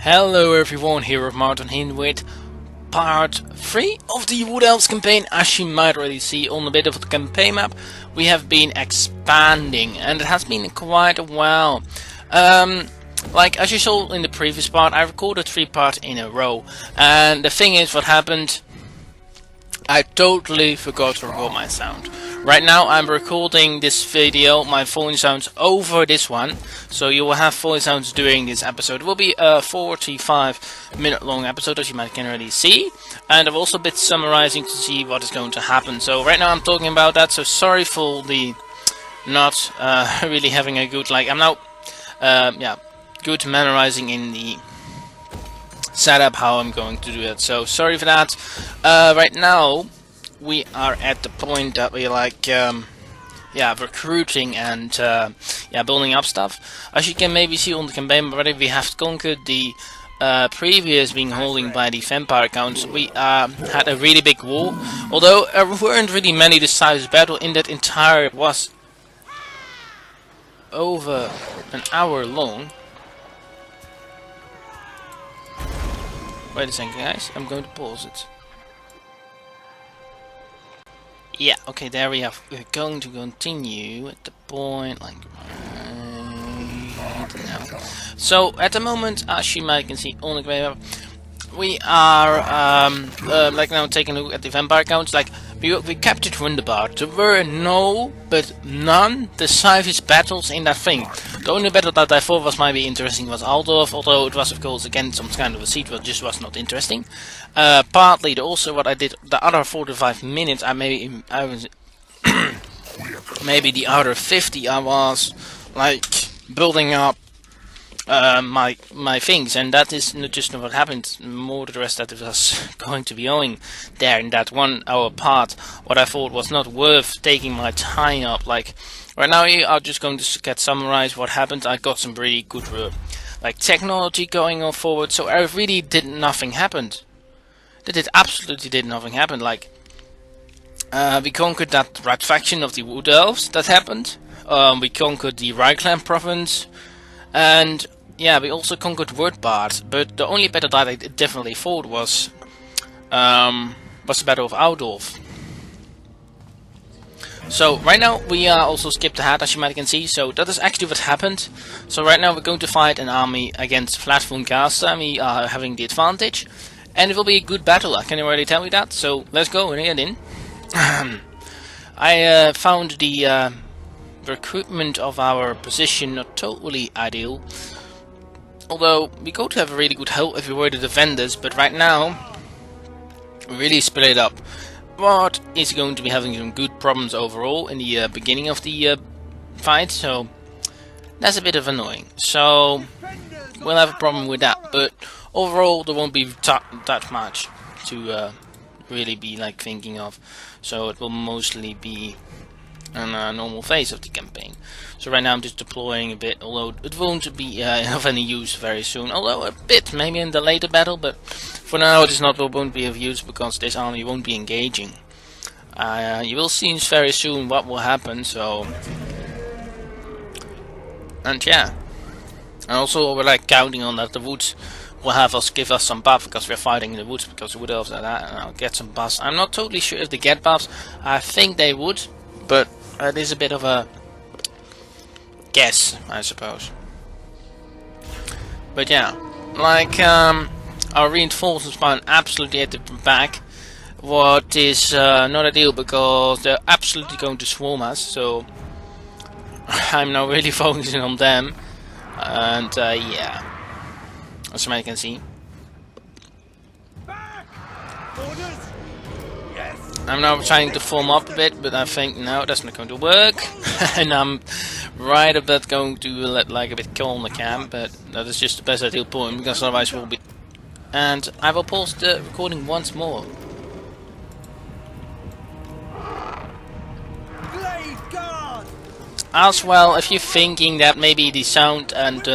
Hello everyone, here with Martin here with part 3 of the Woodelves campaign. As you might already see on the bit of the campaign map, we have been expanding and it has been quite a while. Like as you saw in the previous part, I recorded 3 parts in a row, and the thing is, what happened, I totally forgot to record my sound. Right now I'm recording this video, my phone sounds over this one, so you will have phone sounds during this episode. It will be a 45-minute long episode, as you might can already see, and I'm also a bit summarizing to see what is going to happen. So right now I'm talking about that, so sorry for the not really having a good, like, I'm now good memorizing in the setup how I'm going to do it, so sorry for that. Right now we are at the point that we like recruiting and building up stuff. As you can maybe see on the campaign already, we have conquered the previous being holding by the vampire counts. We had a really big war, although there weren't really many decisive battle in that entire. It was over an hour long. Wait a second, guys, I'm going to pause it. Yeah, okay, there we have. We're going to continue at the point like right now. So at the moment, as you might can see on the map, we are like now taking a look at the vampire counts. Like we captured Wunderbar. There were none decisive battles in that thing. The only battle that I thought was maybe interesting was Aldorf, although it was of course again some kind of a siege, but just was not interesting. Partly also what I did the other 45 minutes, I was maybe the other 50 I was like building up my things, and that is not just what happened. More the rest that it was going to be owing there in that 1 hour part. What I thought was not worth taking my time up. Like right now, you are just going to get summarize what happened. I got some really good like technology going on forward, so I really did nothing happened. Absolutely did nothing happen. Like we conquered that red faction of the Woodelves. That happened. We conquered the Reichland province, and yeah, we also conquered Wordbart. But the only battle that I definitely fought was the Battle of Aldorf. So right now we also skipped ahead, as you might can see. So that is actually what happened. So right now we're going to fight an army against Flatfun Caster. We are having the advantage, and it will be a good battle. I can already tell you that. So let's go and get in. I found the recruitment of our position not totally ideal. Although we go to have a really good help if we were the defenders, but right now we really split it up. But is going to be having some good problems overall in the beginning of the fight, so that's a bit of annoying. So we'll have a problem with that, but overall there won't be that much to really be like thinking of. So it will mostly be on a normal phase of the campaign. So right now I'm just deploying a bit, although it won't be of any use very soon. Although a bit, maybe in the later battle, but for now it won't be of use because this army won't be engaging. You will see very soon what will happen. So, and yeah, and also we're like counting on that the woods will give us some buff because we're fighting in the woods, because the wood elves are that, and I'll get some buffs. I'm not totally sure if they get buffs. I think they would, but it is a bit of a guess, I suppose. But yeah, like our reinforcements spawn absolutely at the back, what is not ideal because they're absolutely going to swarm us. So I'm now really focusing on them, and yeah, as you can see, I'm now trying to form up a bit, but I think no, that's not going to work. And I'm right about going to let like a bit calm the camp, but that is just the best ideal point, because otherwise we'll be. And I will pause the recording once more. As well, if you're thinking that maybe the sound and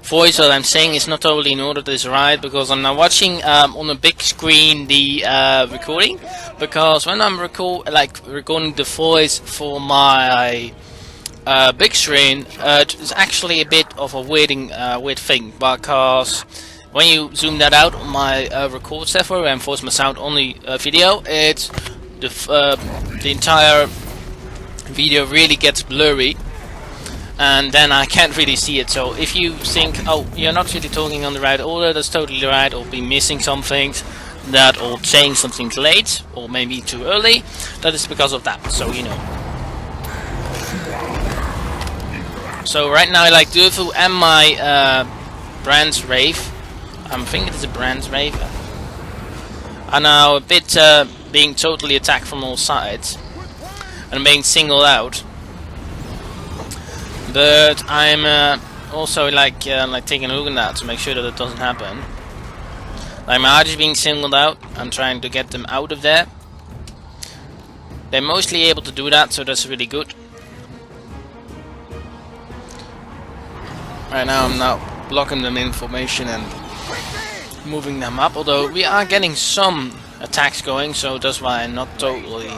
voice that I'm saying is not totally in order, this right, because I'm now watching on a big screen the recording, because when I'm recording the voice for my big screen, it's actually a bit of a weird thing, because when you zoom that out on my record software and force my sound only video, it's the entire video really gets blurry, and then I can't really see it. So if you think, oh, you're not really talking on the right order, that's totally right, or be missing some things, that or saying something late or maybe too early, that is because of that, so you know. So right now I like Durfu and my Brand's Rave, I'm thinking it's a Brand's Rave, are now a bit being totally attacked from all sides and being singled out. But I'm also like taking a look at that to make sure that it doesn't happen. Like my arch is being singled out. I'm trying to get them out of there. They're mostly able to do that, so that's really good. Right now I'm now blocking them information and moving them up. Although we are getting some attacks going, so that's why I'm not totally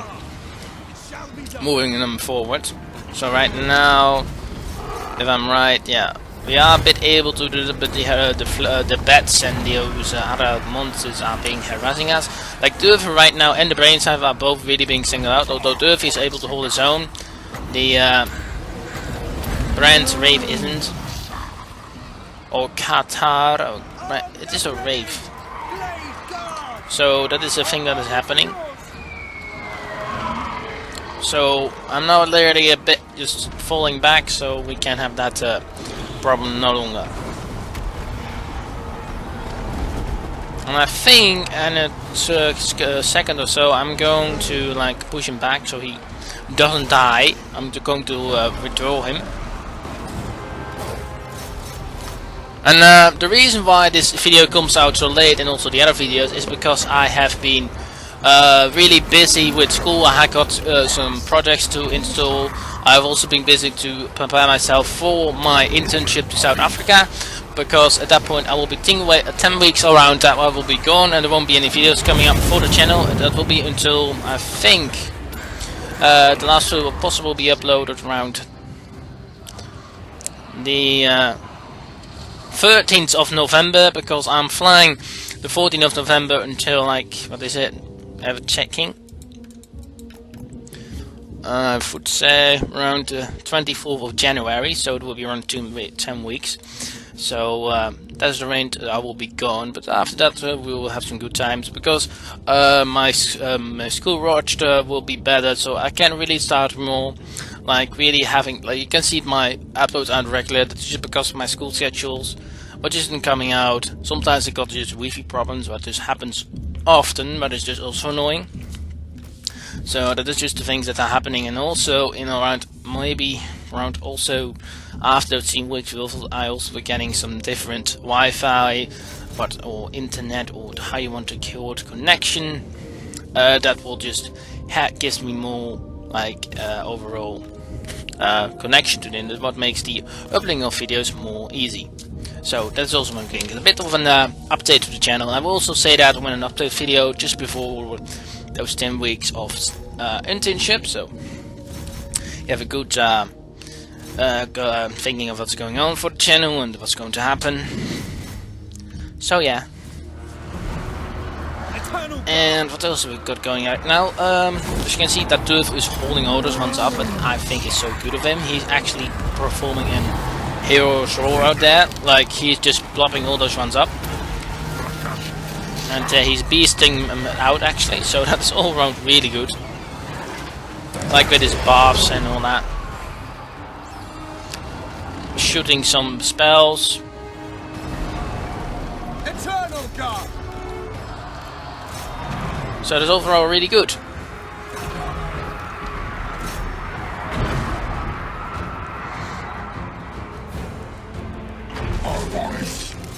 moving them forward. So right now, if I'm right, yeah, we are a bit able to do it, but the bats and those other monsters are being harassing us. Like Durf right now and the Brains Hive are both really being singled out, although Durf is able to hold his own. The Brand's Rave isn't. Or Qatar, or, right, it is a Rave. So that is a thing that is happening. So I'm now literally a bit just falling back, so we can have that problem no longer. And I think in a second or so I'm going to like push him back so he doesn't die. I'm going to withdraw him. And the reason why this video comes out so late, and also the other videos, is because I have been really busy with school. I got some projects to install. I've also been busy to prepare myself for my internship to South Africa, because at that point I will be 10 weeks around that I will be gone, and there won't be any videos coming up for the channel. That will be until, I think, the last two will possibly be uploaded around the 13th of November, because I'm flying the 14th of November until, like, what is it? I have a checking. I would say around the 24th of January, so it will be around 10 weeks. So that's the range I will be gone. But after that, we will have some good times, because my school roster will be better, so I can really start more. Like really having, like you can see my uploads aren't regular. That's just because of my school schedules, which isn't coming out. Sometimes I got just Wi-Fi problems, but this happens often, but it's just also annoying. So that is just the things that are happening, and also in around also after 13 weeks, I also be getting some different Wi-Fi, or internet, or how you want to call it, connection. That will just gives me more like overall connection to them. That's what makes the uploading of videos more easy. So that's also one thing. A bit of an update to the channel. I will also say that when an update video just before those 10 weeks of internship, so you have a good thinking of what's going on for the channel and what's going to happen. So yeah. And what else have we got going right now? As you can see, that Durf is holding all those ones up, and I think it's so good of him. He's actually performing in Hero's Roar out there. Like, he's just plopping all those ones up. And he's beasting them out, actually, so that's all around really good. Like with his buffs and all that. Shooting some spells. Eternal God. So that's overall really good.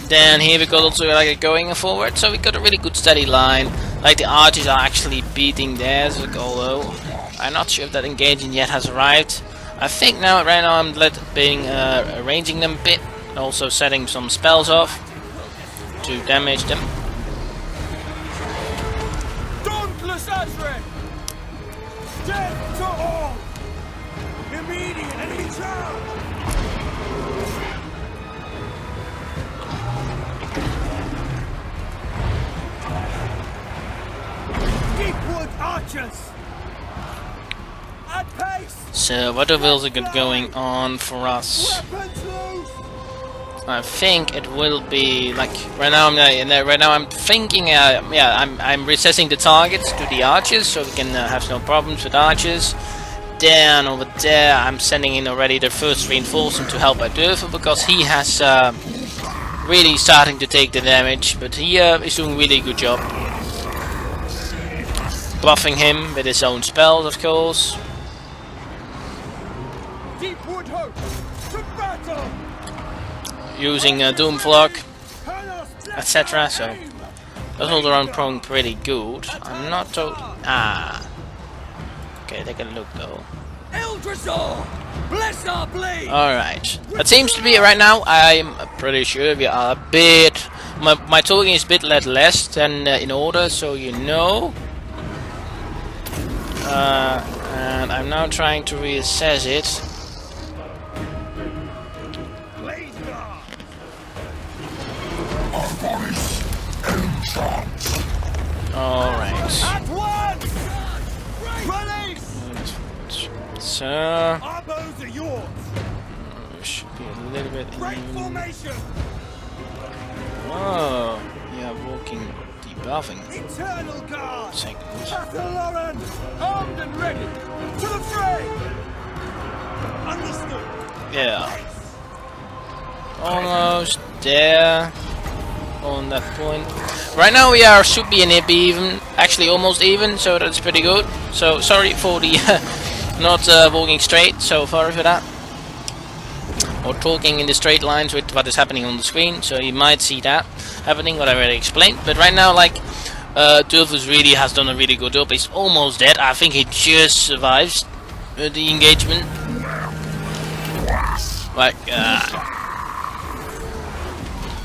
Then here we got also like going forward, so we got a really good steady line. Like the archers are actually beating theirs, although I'm not sure if that engaging yet has arrived. I think now right now I'm arranging them a bit, and also setting some spells off to damage them. Death to all! Immediate enemy charge! Patience. At pace. So what else is going on for us? Weapons loose. I think it will be like right now. I'm thinking. I'm recessing the targets to the archers, so we can have no problems with archers. Then over there, I'm sending in already the first reinforcement to help Woodelves because he has really starting to take the damage, but he is doing really good job. Buffing him with his own spells, of course. Deep wood hope. To battle. Using Doomflog, etc. So those all around prone pretty good. I'm not so okay, take a look though. Bless our blade. Alright. It seems to be right now I'm pretty sure we are a bit my talking is a bit less than in order, so you know. And I'm now trying to reassess it. Alright. So Our bows are yours. should be a little bit Break in. formation. Oh, yeah, walking debuffing. Eternal guard. Second. Lauren, armed and ready. To the fray. Understood. Yeah. Almost there. On that point. Right now we should be even. Actually almost even, so that's pretty good. So sorry for the not walking straight, so sorry for that. Or talking in the straight lines with what is happening on the screen, so you might see that happening, what I already explained. But right now, like, Woodelves really has done a really good job. He's almost dead. I think he just survives the engagement. Like,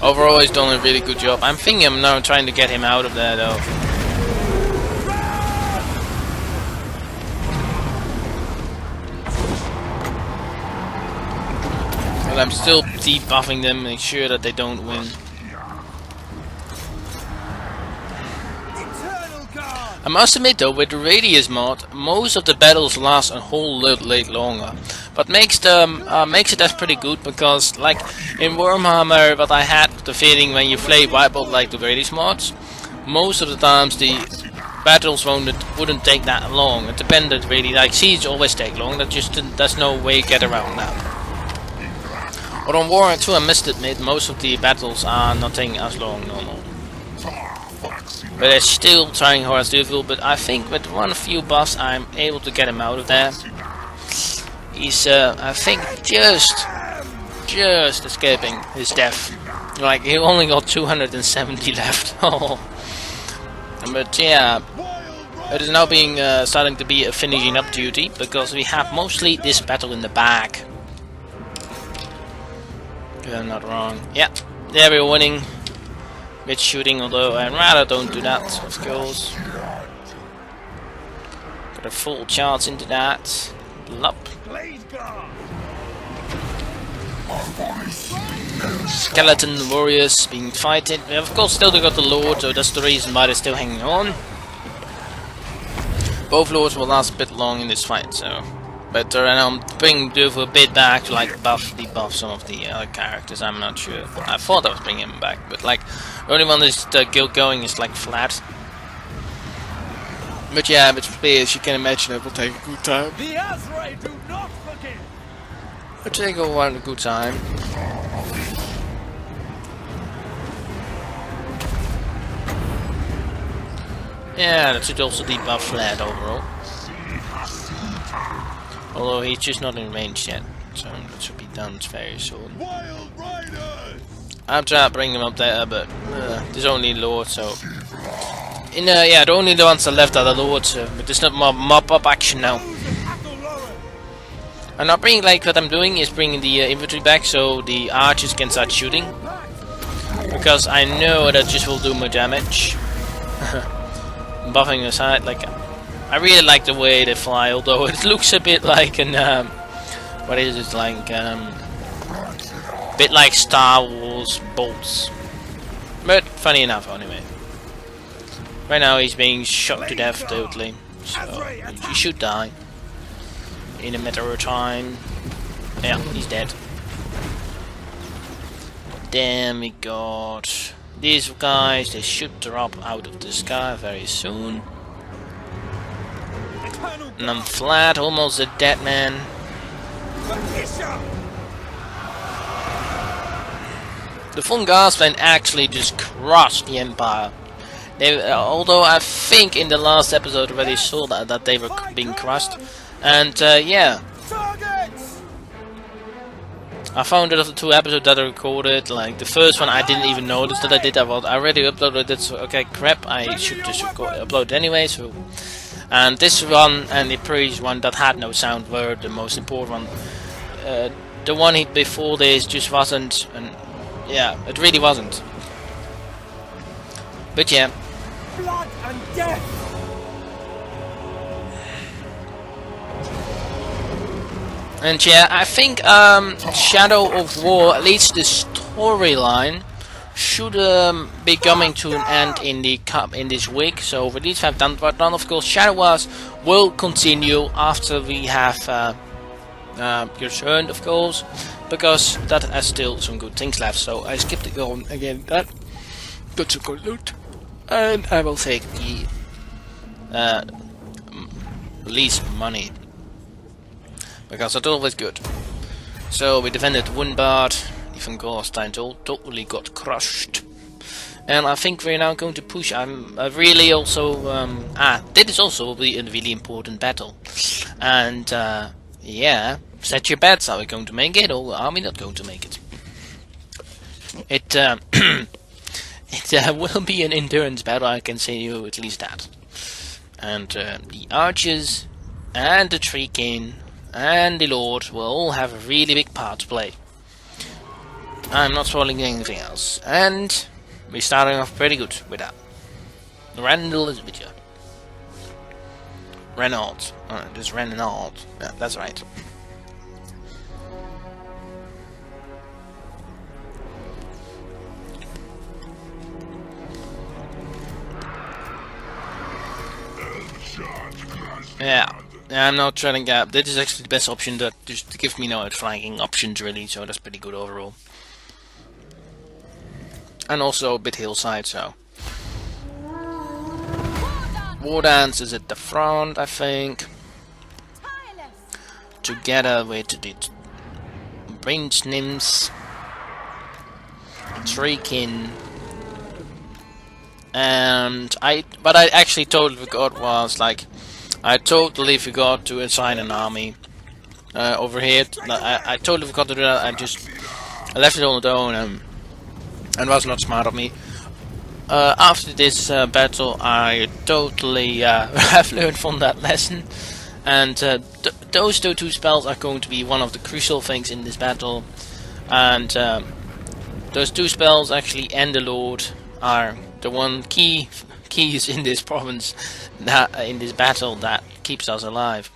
overall he's done a really good job. I'm thinking I'm now trying to get him out of there though. But I'm still debuffing them, make sure that they don't win. I must admit though, with the radius mod, most of the battles last a whole lot longer. But makes it as pretty good because, like in Warhammer, what I had the feeling when you play Wipeout like the radius mods, most of the times the battles wouldn't take that long. It depended really. Like Siege always take long. There's no way to get around that. But on Warhammer 2, I must admit, most of the battles are not taking as long normal. But it's still trying hard as difficult. But I think with one few buffs, I'm able to get him out of there. He's, I think, just escaping his death. Like, he only got 270 left. But yeah, it is now being starting to be a finishing up duty because we have mostly this battle in the back. If I'm not wrong. Yeah, there we're winning with shooting, although I'd rather don't do that, of course. Got a full charge into that. Blup. Skeleton warriors being fighted. We have, of course, still got the Lord, so that's the reason why they're still hanging on. Both Lords will last a bit long in this fight, so. But I'm bringing Woodelves a bit back to like debuff some of the other characters. I'm not sure. I thought I was bringing him back, but like the only one that's guild going is like flat. But yeah, with spears, you can imagine it will take a good time. The Azrae do not forget. It'll take a while, a good time. Yeah, that should also debuff flat overall. Although he's just not in range yet, so that should be done very soon. I'm trying to bring him up there, but there's only Lord, so. Yeah, the only ones that left are the Lords, but there's not mob up action now. I'm not bringing, like, what I'm doing is bringing the infantry back so the archers can start shooting. Because I know that just will do more damage. Buffing aside, like, I really like the way they fly, although it looks a bit like an, what is it, like, bit like Star Wars bolts. But funny enough, anyway. Right now he's being shot to death totally. So you should die in a matter of time. Yeah, he's dead. Demigod. These guys, they should drop out of the sky very soon. And I'm flat, almost a dead man. The von Gasplane actually just crushed the Empire. They, although I think in the last episode already saw that they were being crushed. And yeah. I found that of the 2 episodes that I recorded, like the first one I didn't even notice that I did. I already uploaded it, so okay, crap, I should just upload it anyway. So, and this one and the previous one that had no sound were the most important one. The one before this just wasn't, and yeah, it really wasn't. But yeah. Blood and death. And yeah, I think Shadow of War, at least the storyline, should be coming to an end in this week. So for these 5 done, but then of course Shadow Wars will continue after we have returned, of course, because that has still some good things left. So I skipped it on again. That got some good loot, and I will take the least money, because that's always good. So we defended Wundbard, even Gorstein totally got crushed. And I think we're now going to push. I'm really also... this is also a really important battle. And yeah, set your bets. Are we going to make it or are we not going to make it? It, it will be an endurance battle, I can say you at least that. And the archers and the treemen and the lord will all have a really big part to play. I'm not spoiling anything else. And we're starting off pretty good with that. Randall is with you. Renault. Just Renault. Yeah, that's right. Yeah. I'm not trying to get. This is actually the best option that just gives me no outflanking options really, so that's pretty good overall. And also a bit hillside, so. War Dance is at the front, I think. Together with the Range Nymphs, Treekin, and what I actually totally forgot was, like, I totally forgot to assign an army over here. I totally forgot to do that. I left it on its own, and was not smart of me. After this battle, I totally have learned from that lesson, and those 2 spells are going to be one of the crucial things in this battle. And those 2 spells actually and the Lord are the one keys in this province, that in this battle, that keeps us alive.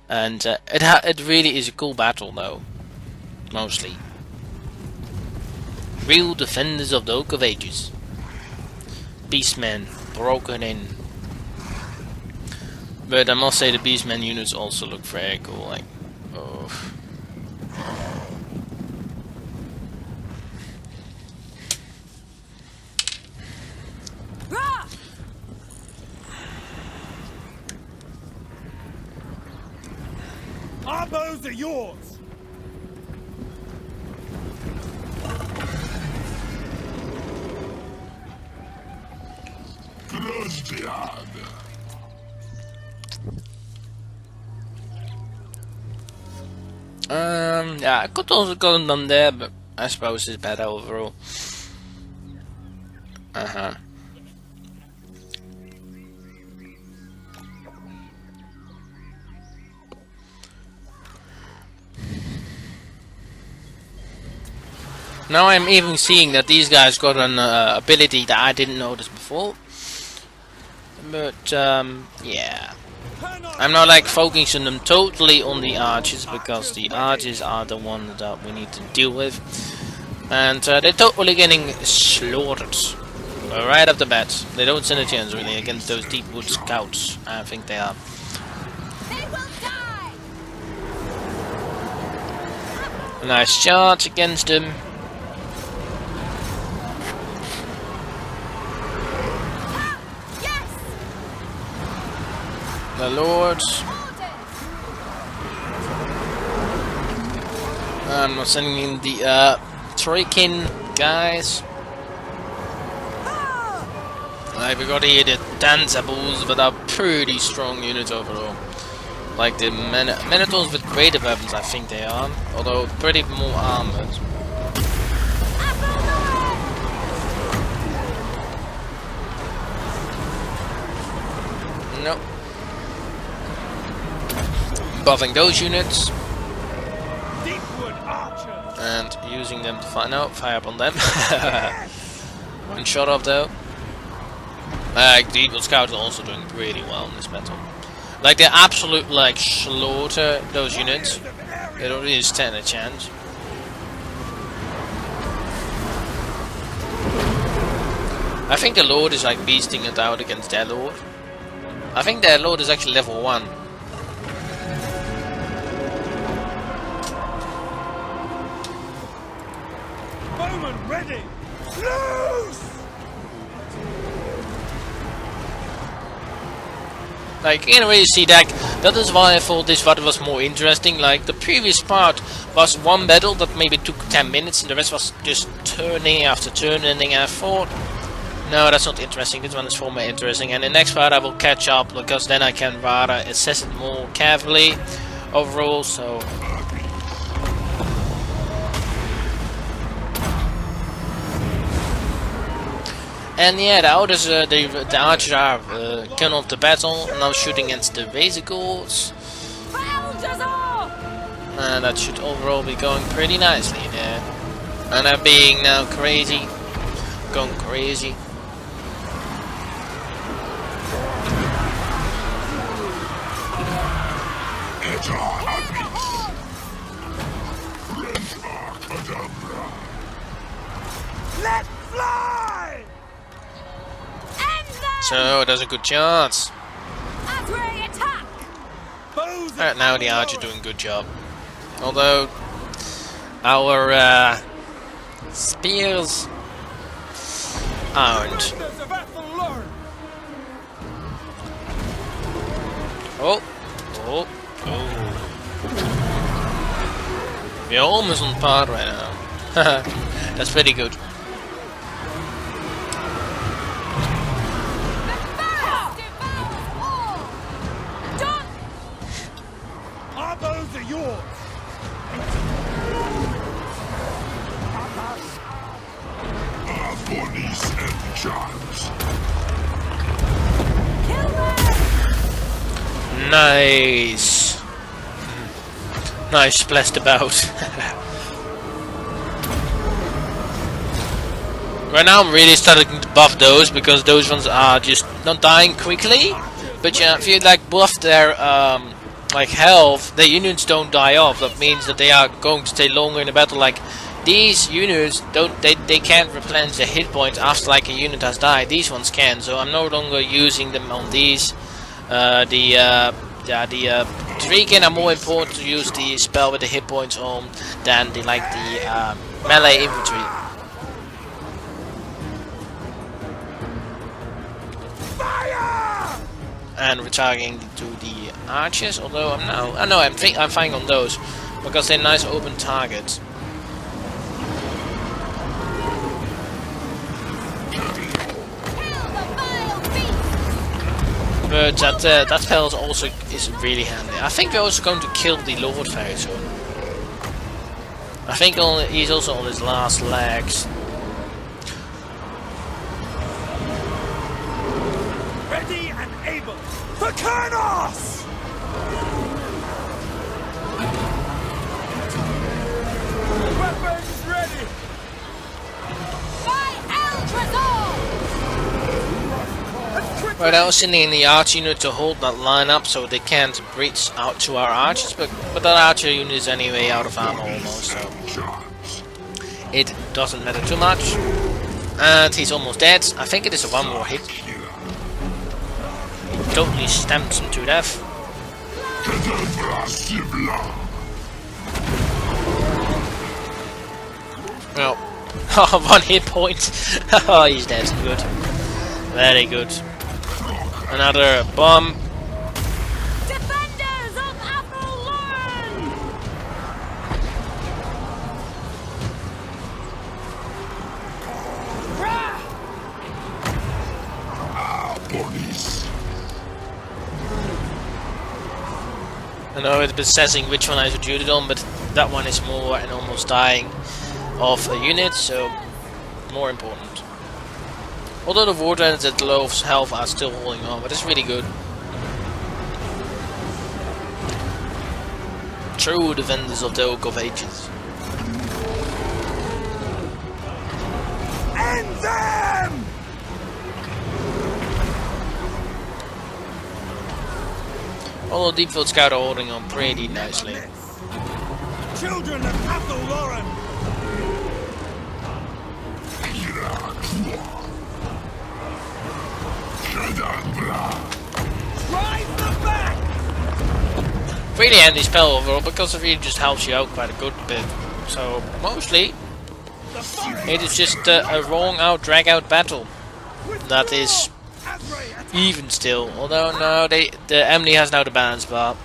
And it really is a cool battle though, mostly. Real defenders of the Oak of Ages. Beastmen broken in. But I must say the Beastmen units also look very cool, like, oh. Our bows are yours. Yeah, I could also go them there, but I suppose it's better overall. Now I'm even seeing that these guys got an ability that I didn't notice before. But yeah, I'm not like focusing them totally on the archers, because the archers are the ones that we need to deal with, and they're totally getting slaughtered Right off the bat, they don't stand a chance really against those deep wood scouts. I think they are. They will die. A nice charge against them. Yes. The lords. I'm sending in the treemen guys. We got here the danceables, but are pretty strong units overall. Like the Minotaurs with greater weapons, I think they are, although pretty more armored. Nope. Buffing those units. And using them to fire. No, fire up on them. One shot off though. The Eagle Scouts are also doing pretty well in this battle. Like they absolute like slaughter those units. They don't really stand a chance. I think the Lord is like beasting it out against their Lord. I think their Lord is actually level 1. Bowman ready! Loose! Like, you can't really see that. That is why I thought this battle was more interesting. Like, the previous part was one battle that maybe took 10 minutes and the rest was just turning after turning, and I thought, no, that's not interesting. This one is far more interesting. And the next part I will catch up, because then I can rather assess it more carefully overall, so... And yeah, the others, the archers are killing off the battle, now shooting against the vesicles. And that should overall be going pretty nicely there. And I'm being now crazy. Going crazy. Let fly! So, there's a good chance. Right now the archer doing a good job. Although, our spears aren't. Oh, oh, oh. We're almost on par right now. That's pretty good. Our bows are yours! Our bodies and charms. Nice. Nice splashed about. Right now I'm really starting to buff those, because those ones are just not dying quickly, but yeah, if you like buff their like health, the units don't die off. That means that they are going to stay longer in the battle. Like these units don't, they can't replenish their hit points after like a unit has died. These ones can, so I'm no longer using them on these. The treemen are more important to use the spell with the hit points on than the melee infantry. And we're targeting to the archers, although I'm fine on those because they're nice open targets. But that spell also is really handy. I think we're also going to kill the Lord very soon. I think he's also on his last legs. Ready and able for Kurnos! Weapons ready! Right, I was sending in the archer unit to hold that line up so they can't breach out to our archers, but that archer unit is anyway out of ammo almost, so it doesn't matter too much. And he's almost dead. I think it is a one more hit. Totally stamps him to death. Well, oh, 1 hit point. Oh, he's dead. Good. Very good. Another bomb. Defenders of Athelloren! I know it's assessing which one I should shoot it on, but that one is more and almost dying of a unit, so more important. Although the Woodelves at low health are still holding on, but it's really good. True defenders of the Oak of Ages. End them! Although Deep Field Scout are holding on pretty nicely. Children of Athelloren! Drive them back! Really handy spell overall because it really just helps you out quite a good bit. So mostly it is just a wrong out, drag out battle that is even still. Although no, the enemy has now the balance bar.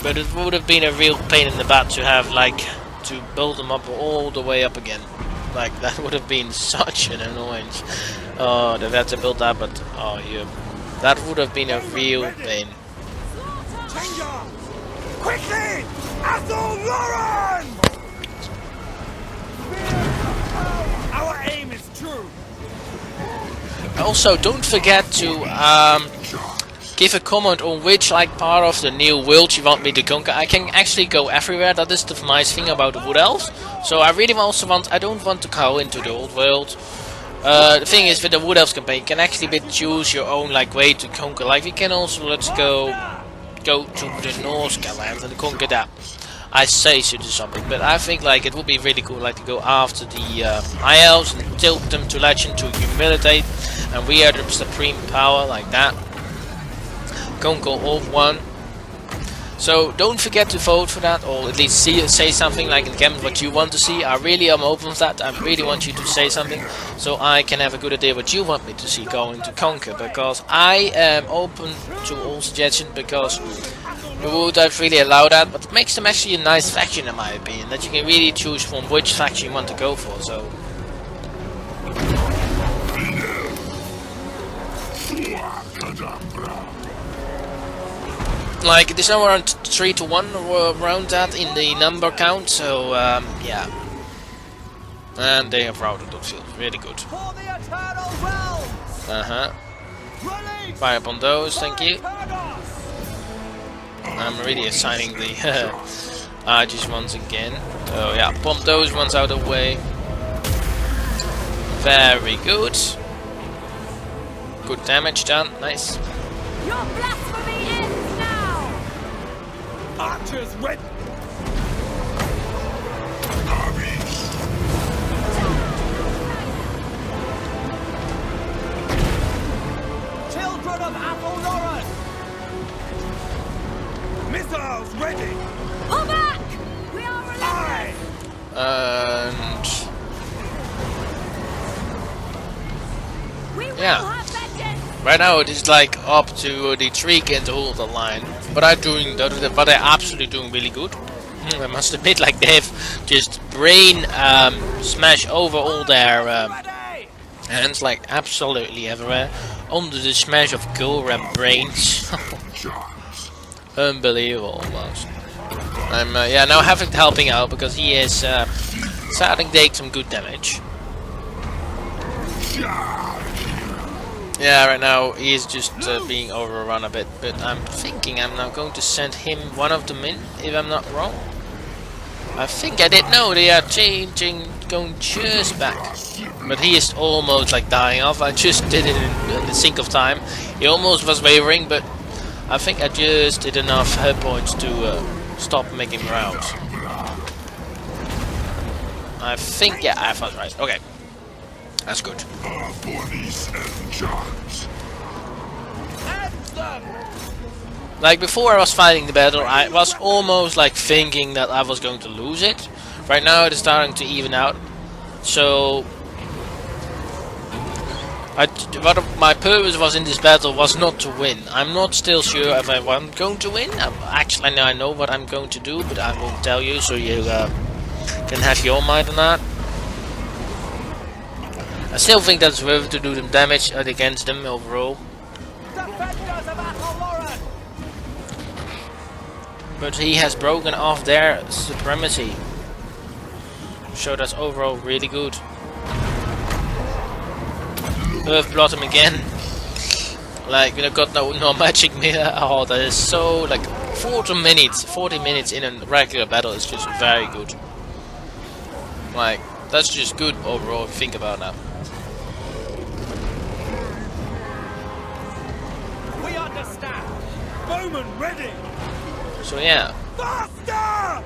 But it would have been a real pain in the butt to have to build them up all the way up again. Like that would have been such an annoyance. Oh, they've had to build that, but oh yeah, that would have been a real pain. Quickly! Athelloren! Our aim is true. Also, don't forget to give a comment on which part of the new world you want me to conquer. I can actually go everywhere. That is the nice thing about the Woodelves. So I really also I don't want to go into the old world. The thing is, with the Woodelves campaign, you can actually choose your own way to conquer. Like we can also go to the North land and conquer that. I say to do something, but I think it would be really cool to go after the High Elves and tilt them to legend to humiliate, and we are the supreme power like that. Conquer all one. So don't forget to vote for that, or at least say something in the comment what you want to see. I really am open for that. I really want you to say something so I can have a good idea what you want me to see going to conquer, because I am open to all suggestions, because the Woodelves really allow that, but it makes them actually a nice faction in my opinion, that you can really choose from which faction you want to go for. So it is now around 3-1 or around that in the number count, so yeah. And they have routed the field, really good. Fire upon those, thank you. I'm really assigning the Argies once again. So yeah, pump those ones out of the way. Very good. Good damage done, nice. Your blasphemy ends now! Archers ready! Children of Athelloren! Missiles ready! Pull back! We are relentless! And We will yeah. have vengeance! Right now it is up to the treemen to hold the line, but they're absolutely doing really good. I must admit, they've just brain smash over all their hands, absolutely everywhere, under the smash of Golem brains. Unbelievable, almost. I'm yeah, now helping out because he is starting to take some good damage. Yeah, right now he is just being overrun a bit, but I'm thinking I'm now going to send him one of them in, if I'm not wrong. I think I did know they are going just back, but he is almost dying off. I just did it in the sync of time. He almost was wavering, but I think I just did enough hit points to stop making rounds. I think, yeah, I was right. Okay. That's good. Like before I was fighting the battle, I was almost like thinking that I was going to lose it. Right now it is starting to even out. So what my purpose was in this battle was not to win. I'm not still sure if I'm going to win. Actually, I know what I'm going to do, but I won't tell you, so you can have your mind on that. I still think that's worth to do them damage against them overall. But he has broken off their supremacy. So that's overall really good. Earthblood him again. Like, you know, got no magic mirror. Oh, that is so, like, 40 minutes in a regular battle is just very good. Like, that's just good overall if you think about that. We understand. Bowman ready. So yeah. Faster!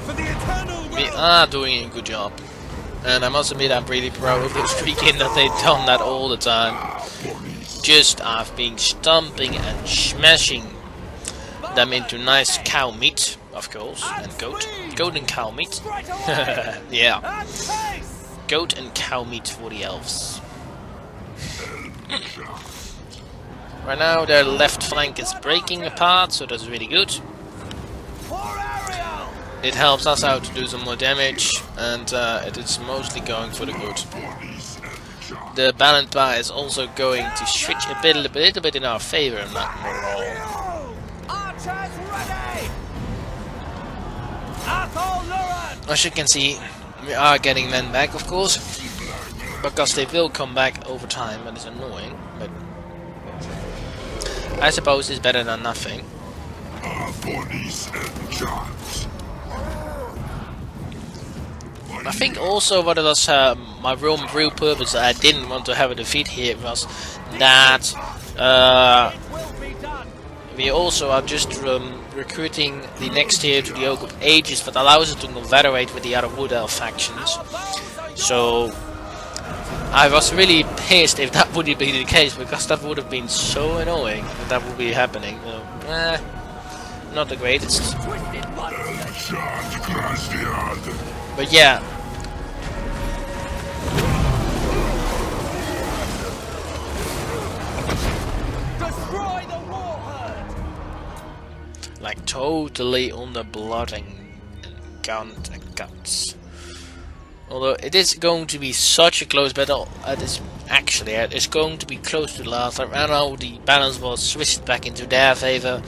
For the eternal We realm. are doing a good job. And I must admit I'm really proud of those freaking that they've done that all the time. Just I've been stomping and smashing them into nice cow meat, of course, and goat and cow meat. Yeah, goat and cow meat for the elves. Right now their left flank is breaking apart, so that's really good. It helps us out to do some more damage, and it is mostly going for the good. The balance bar is also going to switch a little bit in our favor, not more. As you can see, we are getting men back, of course, because they will come back over time, and it's annoying, but I suppose it's better than nothing. I think also what it was my real purpose that I didn't want to have a defeat here was that we also are just recruiting the next tier to the Oak of Ages that allows us to confederate with the other Woodelves factions. So I was really pissed if that would be the case, because that would have been so annoying if that would be happening. Not the greatest. But yeah. Destroy the war herd. Like totally on the blooding and guts. Although it is going to be such a close battle, it's going to be close to the last. Right now the balance was switched back into their favor.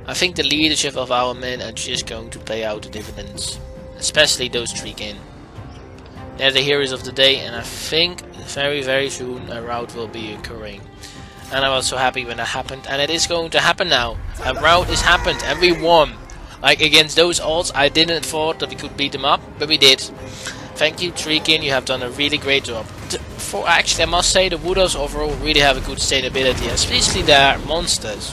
I think the leadership of our men are just going to pay out the dividends. Especially those treemen. They're the heroes of the day, and I think very soon a rout will be occurring. And I was so happy when that happened, and it is going to happen now. A rout has happened, and we won. Like against those odds, I didn't thought that we could beat them up, but we did. Thank you, treemen, you have done a really great job. Actually, I must say the Woodelves overall really have a good sustainability, especially their monsters.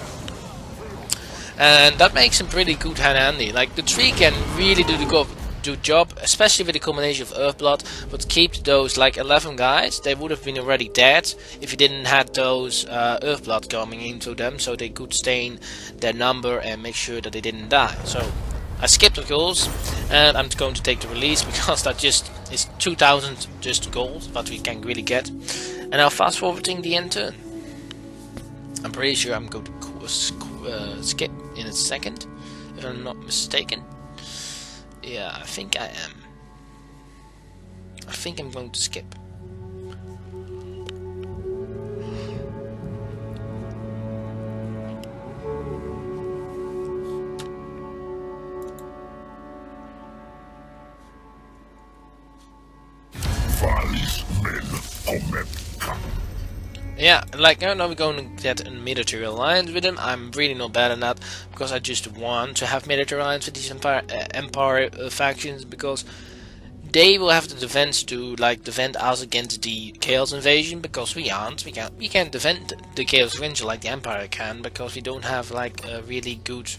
And that makes them pretty good handy. Like the treemen really do the job, especially with the combination of Earthblood, but keep those like 11 guys. They would have been already dead if you didn't have those Earthblood coming into them, so they could stain their number and make sure that they didn't die. So I skipped the goals, and I'm going to take the release because that just is 2,000 just gold that we can really get. And I'll fast forwarding the end turn. I'm pretty sure I'm going to skip in a second, if I'm not mistaken. Yeah, I think I am. I think I'm going to skip. Yeah, like now we're going to get a military alliance with them. I'm really not bad at that, because I just want to have military alliance with these empire factions, because they will have the defense to like defend us against the chaos invasion, because we can't defend the chaos invasion like the empire can, because we don't have like a really good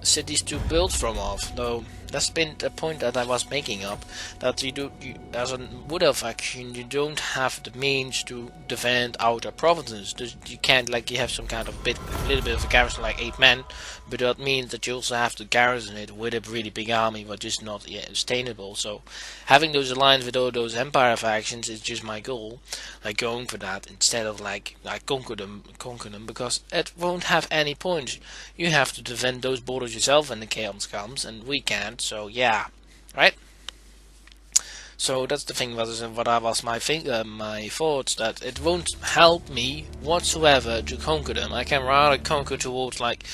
cities to build from off. Though that's been the point that I was making up. That you as a Woodelf faction, you don't have the means to defend outer provinces. You can't, like, you have some kind of little bit of a garrison, like 8 men, but that means that you also have to garrison it with a really big army, which is not yet sustainable. So having those alliances with all those empire factions is just my goal, like going for that instead of like conquer them, because it won't have any point. You have to defend those borders yourself when the chaos comes, and we can't. So yeah, right. So that's the thing. What I was my thoughts, that it won't help me whatsoever to conquer them. I can rather conquer towards like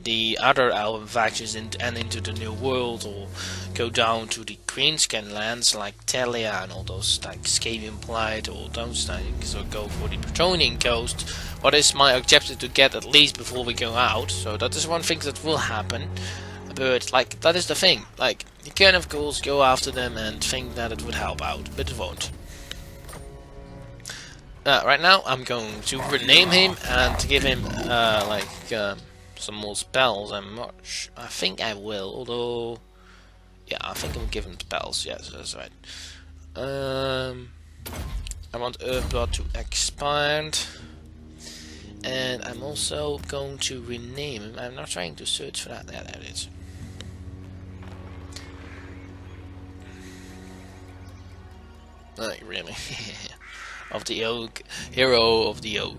the other elven factions and into the New World, or go down to the Greenskin lands like Telia and all those, like Scavian Blight, or those things, or go for the Bretonnian coast. What is my objective to get at least before we go out? So that is one thing that will happen. But like, that is the thing. Like, you can of course go after them and think that it would help out, but it won't. Right now I'm going to rename him and to give him some more spells. I think I will, although yeah, I think I'm giving spells. Yes, that's right. I want Earthblood to expand, and I'm also going to rename him. I'm not trying to search for that. Yeah, there it is. Like, really? Of the Oak, hero of the Oak.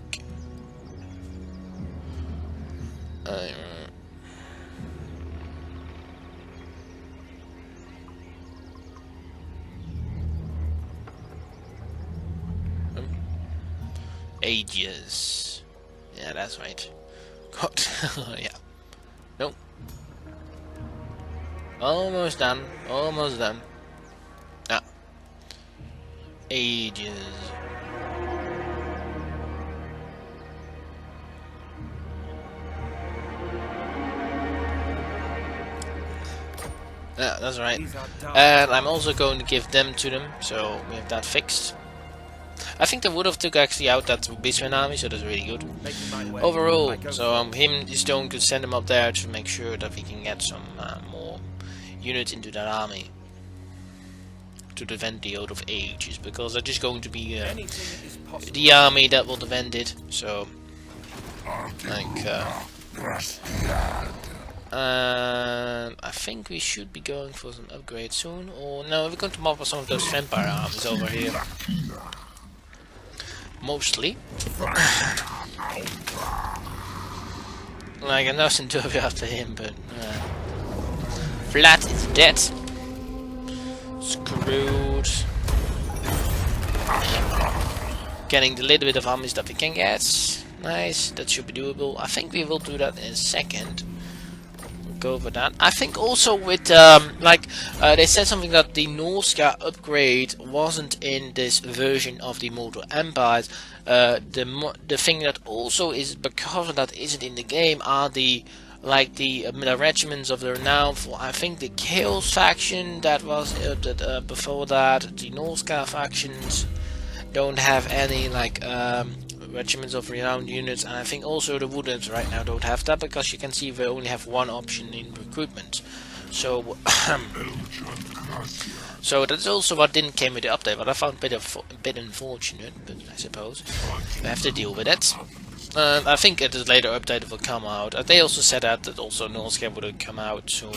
Ages. Yeah, that's right. God. Yeah. Nope. Almost done. Almost done. Ah. Ages. Yeah, that's right. And I'm also going to give them to them, so we have that fixed. I think they would have took actually out that Bisman army, so that's really good. Overall, so him is going to send him up there to make sure that we can get some more units into that army to defend the Oath of Ages, because they're just going to be the army that will defend it. So, like, I think we should be going for some upgrades soon, or no, we're going to mop up some of those vampire armies over here. Mostly. Like, I'm nothing to be after him, but Flat is dead. Screwed. Getting the little bit of armies that we can get. Nice, that should be doable. I think we will do that in a second. Go over that. I think also with they said something that the Norska upgrade wasn't in this version of the Mortal Empires. The thing that also is because of that isn't in the game are the regiments of the renown for, I think, the Chaos faction that was before that. The Norska factions don't have any regiments of renowned units, and I think also the Woodelves right now don't have that, because you can see we only have one option in recruitment. So so that's also what didn't came with the update, but I found a bit unfortunate, but I suppose we have to deal with it. I think at a later update it will come out. They also said that also Norska would come out soon.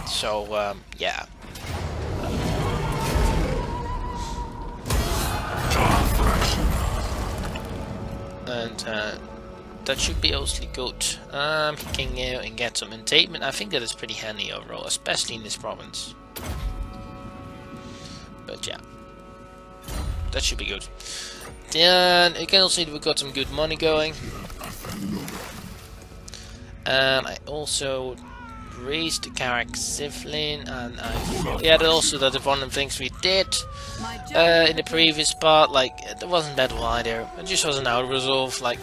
So yeah. And that should be mostly good. He can go and get some entailment. I think that is pretty handy overall, especially in this province. But yeah, that should be good. Then you can also see that we've got some good money going. And I also raised the Carrack Ziflin, and that also that is one of the things we did in the previous part. Like, there wasn't that wide there, it just wasn't out resolve. Like,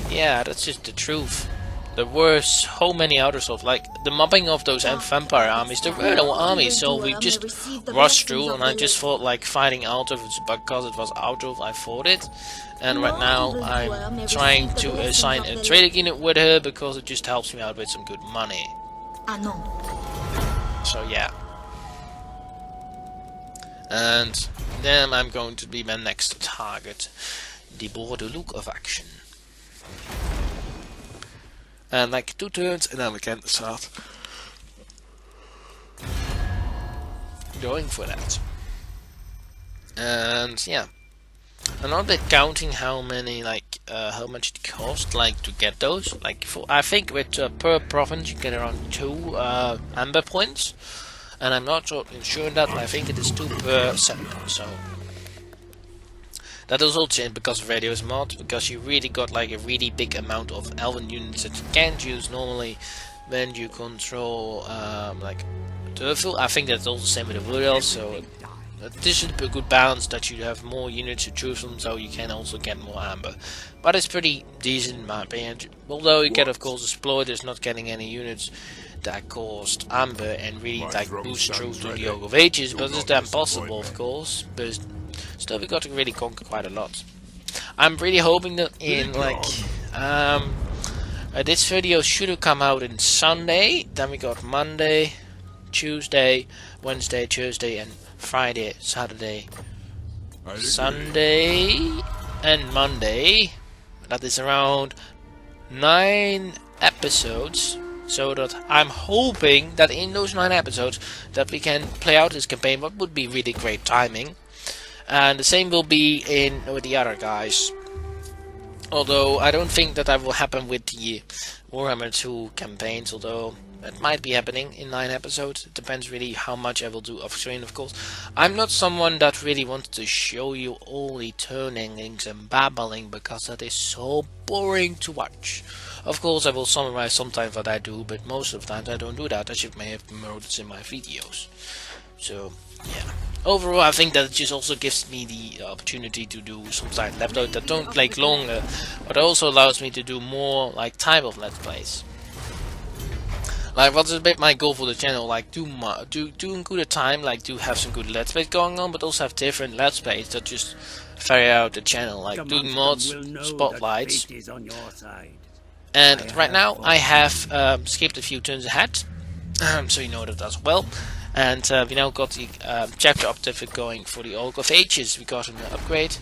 yeah, that's just the truth. There were so many outresolve, like the mobbing of those vampire armies. There were no armies, so we just rushed through, and I just thought like fighting out of it because it was out of. I fought it, and right now I'm trying to assign a trading unit with her because it just helps me out with some good money. Ah non. So yeah. And then I'm going to be my next target, the Bordeaux of action. And like 2 turns, and then we can start going for that. And yeah, I'm not bit counting how many how much it cost to get those. I think with per province you get around 2 amber points. And I'm not sure that, but I think it is 2 per settlement, so that is also because of Radio's mod, because you really got a really big amount of elven units that you can't use normally when you control Turful. I think that's also the same with the Woodelves, so this should be a good balance that you have more units to choose from, so you can also get more amber. But it's pretty decent in my opinion, although you get of course exploiters not getting any units that cost amber and really boost through to the Yoke of Ages, but it's then possible of course, but still we got to really conquer quite a lot. I'm really hoping that in this video should have come out on Sunday, then we got Monday, Tuesday, Wednesday, Thursday and Friday, Saturday, Sunday and Monday. That is around 9 episodes. So that I'm hoping that in those 9 episodes that we can play out this campaign, what would be really great timing. And the same will be with the other guys. Although I don't think that will happen with the Warhammer 2 campaigns, although it might be happening in 9 episodes. It depends really how much I will do off screen, of course. I'm not someone that really wants to show you all the turnings and babbling, because that is so boring to watch. Of course I will summarize sometimes what I do, but most of the time I don't do that, as you may have noticed in my videos. So yeah, overall I think that it just also gives me the opportunity to do some side let's plays that don't take longer, but also allows me to do more type of let's plays. What's a bit my goal for the channel, do good a time, do have some good let's plays going on, but also have different let's plays that just vary out the channel, doing mods, spotlights. And right now I have skipped a few turns ahead, so you know that as well. And we now got the chapter update going for the Oak of Ages. We got an upgrade,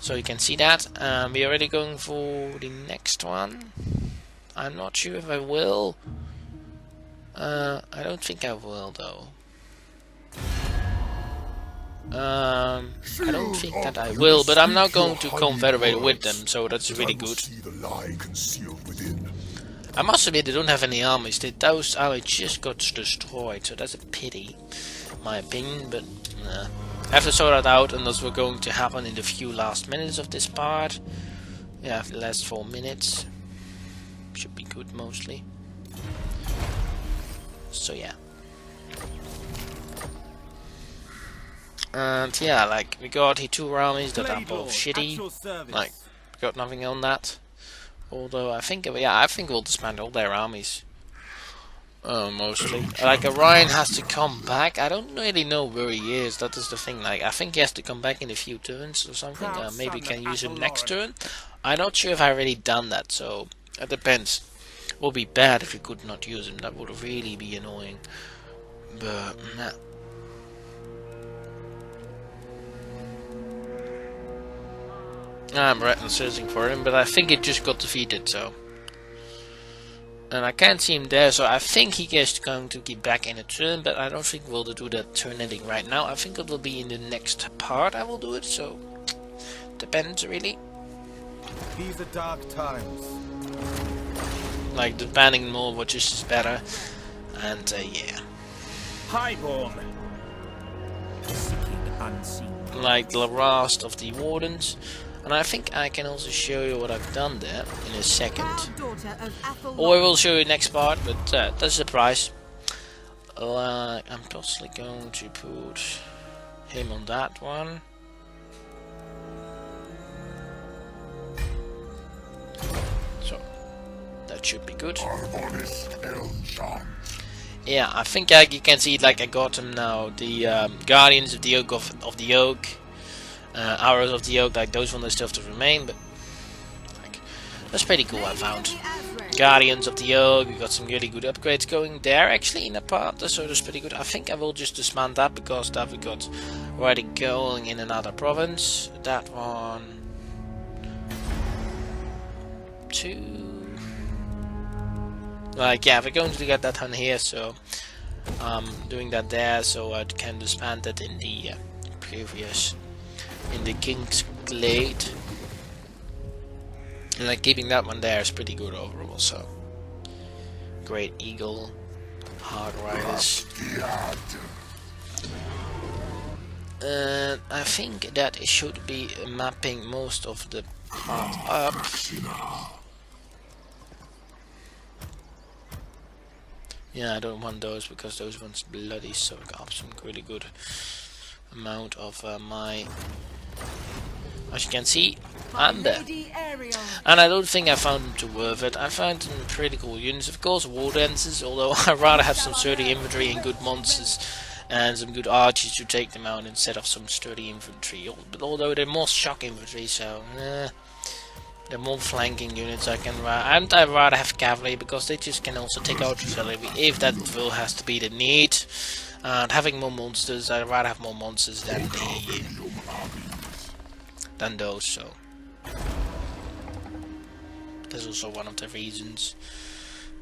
so you can see that. We're already going for the next one. I'm not sure if I will. I don't think I will though. I don't think that I will, but I'm now going to confederate with them, so that's really good. I must admit they don't have any armies. Those armies just got destroyed, so that's a pity, in my opinion, but I have to sort that out, and that's what's going to happen in the few last minutes of this part. Yeah, the last 4 minutes. Should be good mostly. So yeah. And yeah, we got here 2 armies that are both shitty. We got nothing on that. Although I think we'll disband all their armies. Mostly. Orion has to come back. I don't really know where he is. That is the thing. I think he has to come back in a few turns or something. Maybe we can use him next turn. I'm not sure if I already done that. So it depends. It would be bad if we could not use him. That would really be annoying. But nah. I'm right and searching for him, but I think it just got defeated, so. And I can't see him there, so I think he is going to get back in a turn, but I don't think we'll do that turn ending right now. I think it will be in the next part I will do it, so. Depends, really. These are dark times. Depending more which is better. And, yeah. Highborn. Seeking unseen. The last of the Wardens. And I think I can also show you what I've done there in a second. Or I will show you next part, but that's a surprise. I'm possibly going to put him on that one. So that should be good. Yeah, I think you can see it I got him now. The Guardians of the Oak of the Oak. Arrows of the Oak, those ones still have to remain, but that's pretty cool. I found Guardians of the Oak. We got some really good upgrades going there actually in the part, so that's pretty good. I think I will just disband that because that we got already going in another province. That one, 2. Like, yeah, we're going to get that one here, so doing that there, so I can disband that in the previous, in the King's Glade. And like keeping that one there is pretty good overall, so. Great Eagle, Hard Riders. And I think that it should be mapping most of the part up. Yeah, I don't want those because those ones bloody suck up some really good amount of my. As you can see, I'm there. And I don't think I found them too worth it. I found them pretty cool units. Of course, Woodelves, although I'd rather have some sturdy infantry and good monsters and some good archers to take them out instead of some sturdy infantry. But although they're more shock infantry, so they're more flanking units. I'd rather have cavalry because they just can also take out artillery if that will has to be the need. And having more monsters, I'd rather have more monsters than those, so that's also one of the reasons.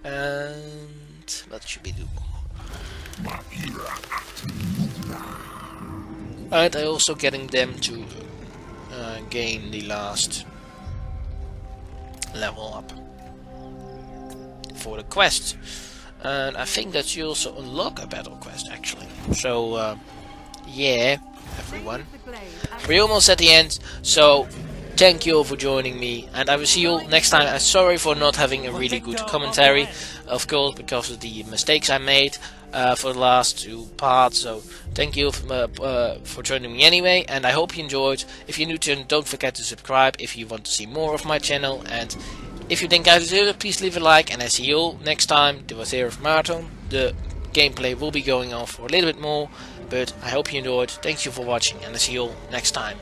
And what should we do? And I also getting them to gain the last level up for the quest, and I think that you also unlock a battle quest actually. So yeah, everyone, we're almost at the end, so thank you all for joining me, and I will see you all next time. I'm sorry for not having a really good commentary, of course, because of the mistakes I made for the last 2 parts. So thank you for joining me anyway, and I hope you enjoyed. If you're new to it, don't forget to subscribe if you want to see more of my channel, and if you think I deserve it, please leave a like, and I see you all next time. This was Here Marathon. The gameplay will be going on for a little bit more, but I hope you enjoyed. Thank you for watching, and I see you all next time.